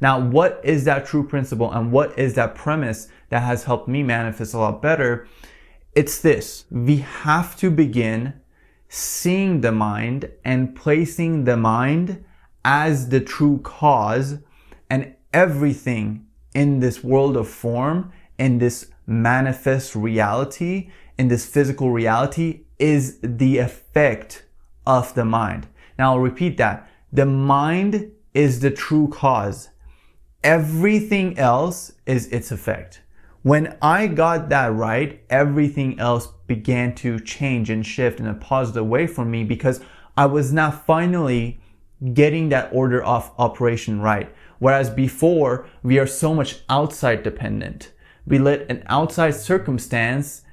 Now, what is that true principle and what is that premise that has helped me manifest a lot better? It's this: we have to begin seeing the mind and placing the mind as the true cause, and everything in this world of form, in this manifest reality, in this physical reality, is the effect of the mind. Now I'll repeat that. The mind is the true cause. Everything else is its effect. When I got that right, everything else began to change and shift in a positive way for me, because I was now finally getting that order of operation right. Whereas before, we are so much outside dependent. We let an outside circumstance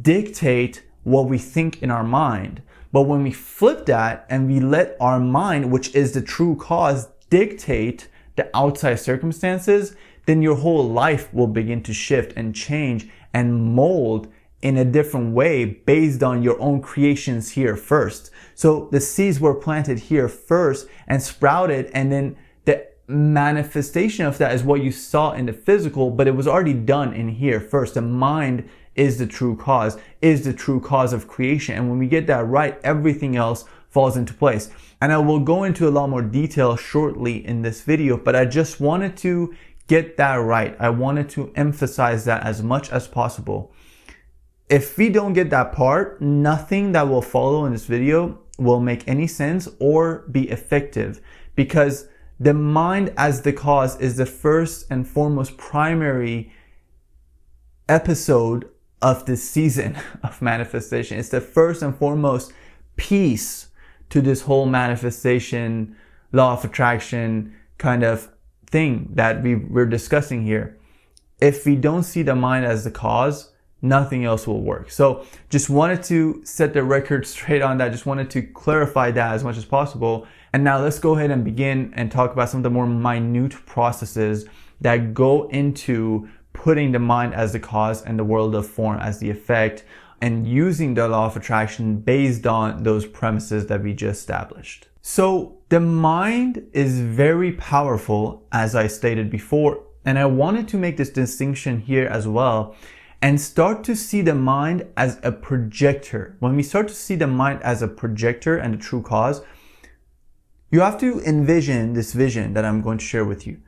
dictate what we think in our mind. But when we flip that and we let our mind, which is the true cause, dictate the outside circumstances, then your whole life will begin to shift and change and mold in a different way based on your own creations here first. So the seeds were planted here first and sprouted, and then the manifestation of that is what you saw in the physical, but it was already done in here first. The mind is the true cause of creation. And when we get that right, everything else falls into place. And I will go into a lot more detail shortly in this video, but I just wanted to get that right. I wanted to emphasize that as much as possible. If we don't get that part, nothing that will follow in this video will make any sense or be effective, because the mind as the cause is the first and foremost primary episode of this season of manifestation. It's the first and foremost piece to this whole manifestation, law of attraction kind of thing that we're discussing here. If we don't see the mind as the cause, nothing else will work. So just wanted to set the record straight on that. Just wanted to clarify that as much as possible. And now let's go ahead and begin and talk about some of the more minute processes that go into putting the mind as the cause and the world of form as the effect, and using the law of attraction based on those premises that we just established. So the mind is very powerful, as I stated before, and I wanted to make this distinction here as well and start to see the mind as a projector. When we start to see the mind as a projector and the true cause, you have to envision this vision that I'm going to share with you.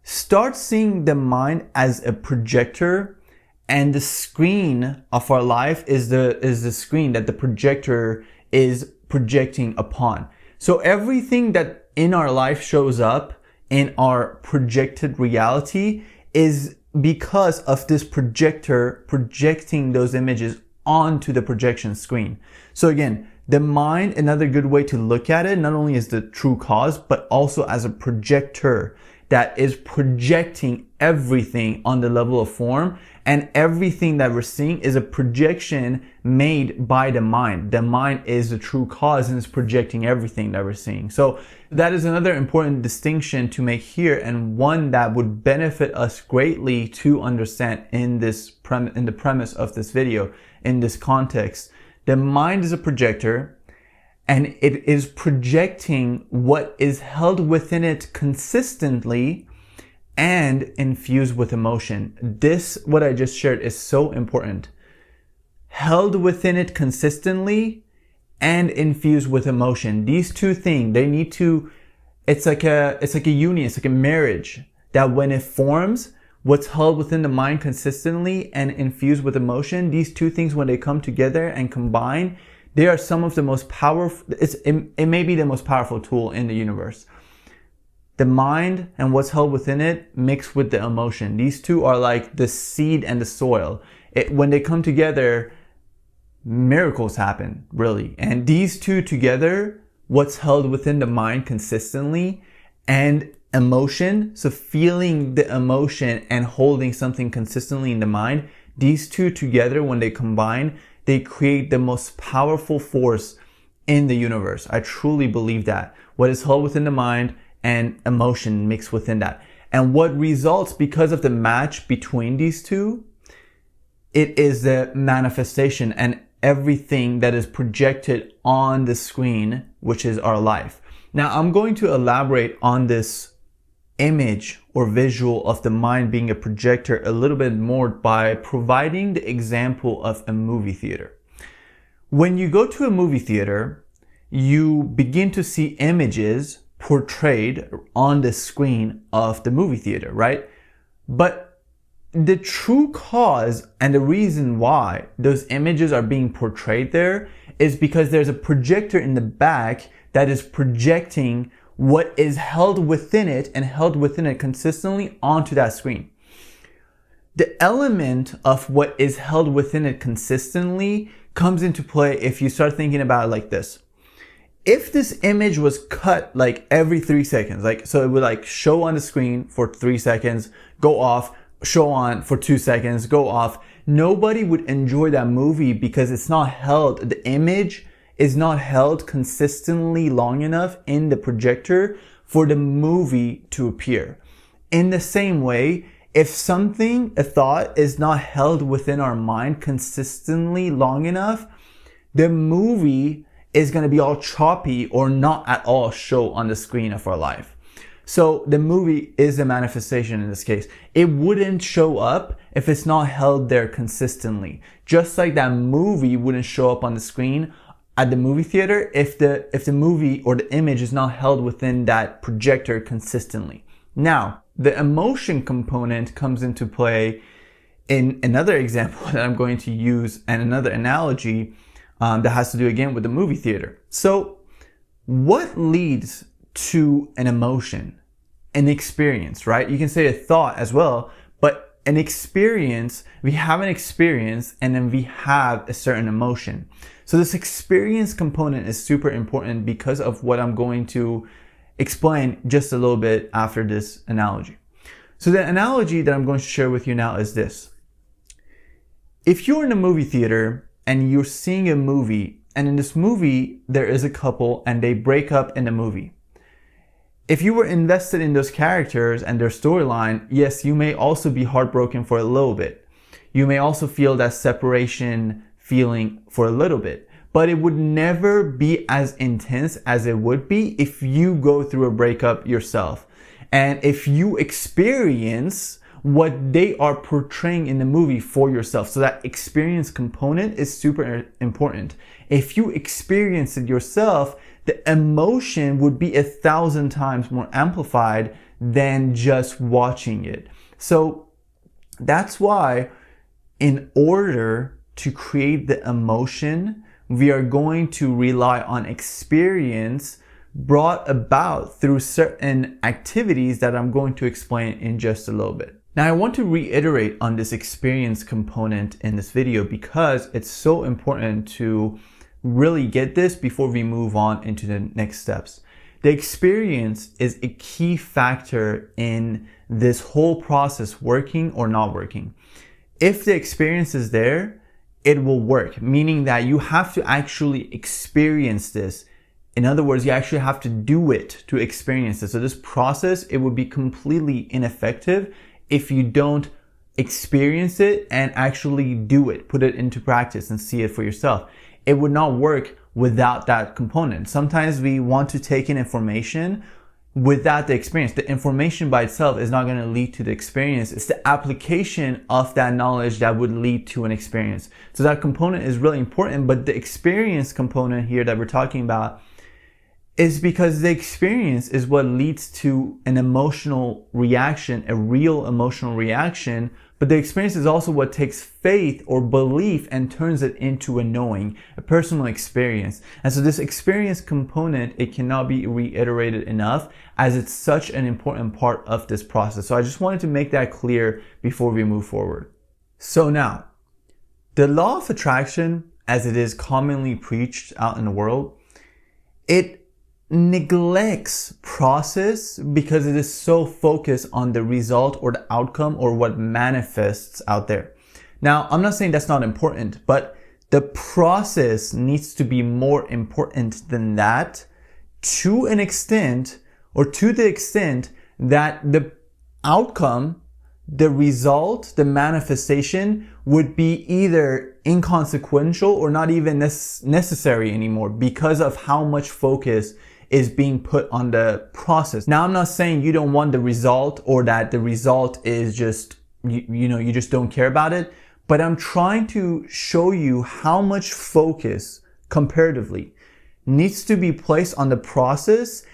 Start seeing the mind as a projector, and the screen of our life is the screen that the projector is projecting upon. So everything that in our life shows up in our projected reality is because of this projector projecting those images onto the projection screen. So again, the mind, another good way to look at it, not only is the true cause, but also as a projector that is projecting everything on the level of form, and everything that we're seeing is a projection made by the mind. The mind is the true cause and is projecting everything that we're seeing. So that is another important distinction to make here, and one that would benefit us greatly to understand in the premise of this video, in this context. The mind is a projector, and it is projecting what is held within it consistently and infused with emotion. This, what I just shared, is so important. Held within it consistently and infused with emotion. These two things, they need to, it's like a union, it's like a marriage, that when it forms, what's held within the mind consistently and infused with emotion, these two things, when they come together and combine, they are some of the most powerful, it may be the most powerful tool in the universe. The mind and what's held within it mixed with the emotion. These two are like the seed and the soil. When they come together, miracles happen, really. And these two together, what's held within the mind consistently and emotion, so feeling the emotion and holding something consistently in the mind, these two together, when they combine, they create the most powerful force in the universe. I truly believe that. What is held within the mind and emotion mixed within that. And what results because of the match between these two, it is the manifestation and everything that is projected on the screen, which is our life. Now, I'm going to elaborate on this image or visual of the mind being a projector a little bit more by providing the example of a movie theater. When you go to a movie theater, you begin to see images portrayed on the screen of the movie theater, right? But the true cause and the reason why those images are being portrayed there is because there's a projector in the back that is projecting what is held within it and held within it consistently onto that screen. The element of what is held within it consistently comes into play if you start thinking about it like this. If this image was cut like every 3 seconds, so it would show on the screen for 3 seconds, go off, show on for 2 seconds, go off, nobody would enjoy that movie because it's not held, the image is not held consistently long enough in the projector for the movie to appear. In the same way, if something, a thought, is not held within our mind consistently long enough, the movie is going to be all choppy or not at all show on the screen of our life. So the movie is a manifestation in this case. It wouldn't show up if it's not held there consistently. Just like that movie wouldn't show up on the screen at the movie theater if the movie or the image is not held within that projector consistently. Now, the emotion component comes into play in another example that I'm going to use and another analogy that has to do again with the movie theater. So what leads to an emotion, an experience, right? You can say a thought as well, but an experience, we have an experience and then we have a certain emotion. So this experience component is super important because of what I'm going to explain just a little bit after this analogy. So the analogy that I'm going to share with you now is this. If you're in a movie theater and you're seeing a movie, and in this movie there is a couple and they break up in the movie. If you were invested in those characters and their storyline, yes, you may also be heartbroken for a little bit. You may also feel that separation feeling for a little bit, but it would never be as intense as it would be if you go through a breakup yourself. And if you experience what they are portraying in the movie for yourself. So that experience component is super important. If you experience it yourself, the emotion would be 1,000 times more amplified than just watching it. So that's why in order to create the emotion, we are going to rely on experience brought about through certain activities that I'm going to explain in just a little bit. Now, I want to reiterate on this experience component in this video because it's so important to really get this before we move on into the next steps. The experience is a key factor in this whole process working or not working. If the experience is there, it will work, meaning that you have to actually experience this. In other words, you actually have to do it to experience it. So this process, it would be completely ineffective if you don't experience it and actually do it, put it into practice and see it for yourself. It would not work without that component. Sometimes we want to take in information without the experience. The information by itself is not going to lead to the experience. It's the application of that knowledge that would lead to an experience. So that component is really important, but the experience component here that we're talking about is because the experience is what leads to an emotional reaction, a real emotional reaction. But the experience is also what takes faith or belief and turns it into a knowing, a personal experience. And so this experience component, it cannot be reiterated enough as it's such an important part of this process. So I just wanted to make that clear before we move forward. So now, the law of attraction, as it is commonly preached out in the world, it neglects process because it is so focused on the result or the outcome or what manifests out there. Now, I'm not saying that's not important, but the process needs to be more important than that to an extent, or to the extent that the outcome, the result, the manifestation would be either inconsequential or not even necessary anymore because of how much focus is being put on the process. Now, I'm not saying you don't want the result or that the result is just, you just don't care about it, but I'm trying to show you how much focus comparatively needs to be placed on the process.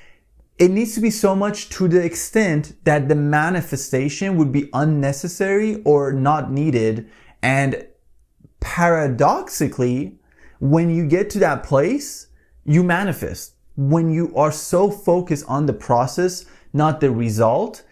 It needs to be so much to the extent that the manifestation would be unnecessary or not needed. And paradoxically, when you get to that place, you manifest. When you are so focused on the process, not the result,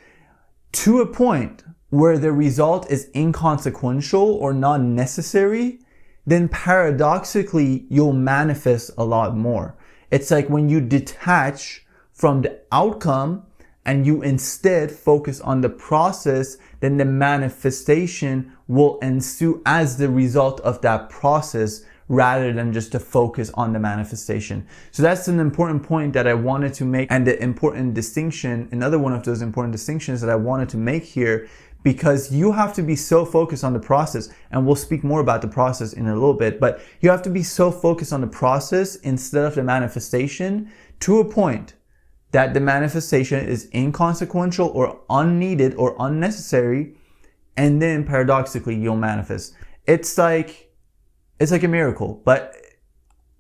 to a point where the result is inconsequential or not necessary, then paradoxically, you'll manifest a lot more. It's like when you detach from the outcome and you instead focus on the process, then the manifestation will ensue as the result of that process rather than just to focus on the manifestation. So that's an important point that I wanted to make, and the important distinction, another one of those important distinctions that I wanted to make here, because you have to be so focused on the process, and we'll speak more about the process in a little bit, but you have to be so focused on the process instead of the manifestation to a point that the manifestation is inconsequential or unneeded or unnecessary, and then paradoxically you'll manifest. It's like a miracle, but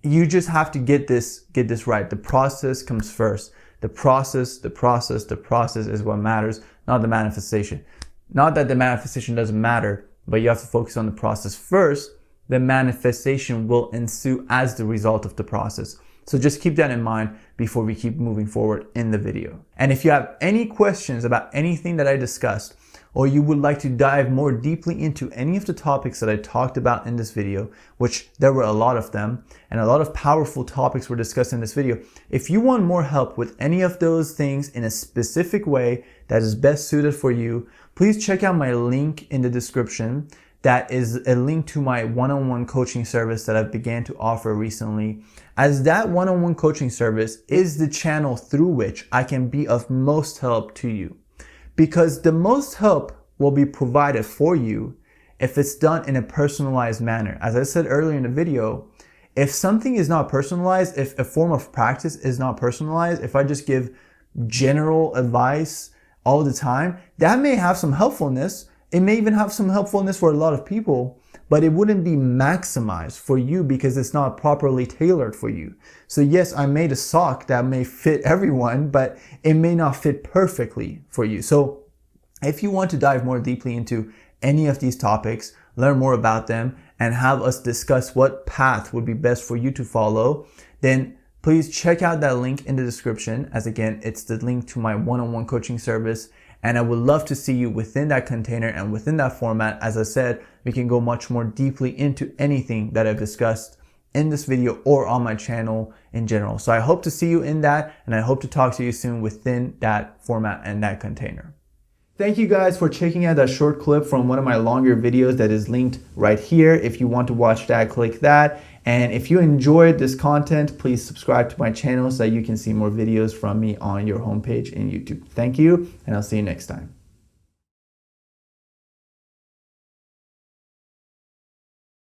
you just have to get this right. The process comes first. The process is what matters, not the manifestation. Not that the manifestation doesn't matter, but you have to focus on the process first. The manifestation will ensue as the result of the process. So just keep that in mind before we keep moving forward in the video. And if you have any questions about anything that I discussed, or you would like to dive more deeply into any of the topics that I talked about in this video, which there were a lot of them, and a lot of powerful topics were discussed in this video. If you want more help with any of those things in a specific way that is best suited for you, please check out my link in the description. That is a link to my one-on-one coaching service that I've began to offer recently, as that one-on-one coaching service is the channel through which I can be of most help to you. Because the most help will be provided for you if it's done in a personalized manner. As I said earlier in the video, if something is not personalized, if a form of practice is not personalized, if I just give general advice all the time, that may have some helpfulness. It may even have some helpfulness for a lot of people, but it wouldn't be maximized for you because it's not properly tailored for you. So yes, I made a sock that may fit everyone, but it may not fit perfectly for you. So if you want to dive more deeply into any of these topics, learn more about them, and have us discuss what path would be best for you to follow, then please check out that link in the description. As again, it's the link to my one-on-one coaching service. And I would love to see you within that container and within that format. As I said, we can go much more deeply into anything that I've discussed in this video or on my channel in general. So I hope to see you in that, and I hope to talk to you soon within that format and that container. Thank you guys for checking out that short clip from one of my longer videos that is linked right here. If you want to watch that, click that. And if you enjoyed this content, please subscribe to my channel so that you can see more videos from me on your homepage in YouTube. Thank you, and I'll see you next time.